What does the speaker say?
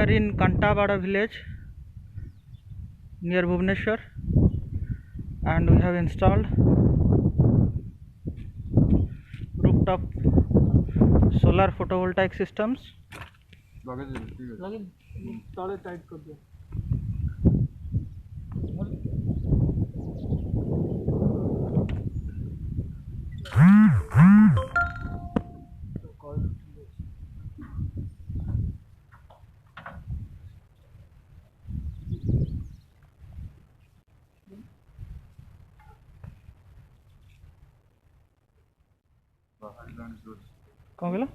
are in Kantabada Village near Bhubaneswar, and we have installed rooftop solar photovoltaic systems. कौन बोला?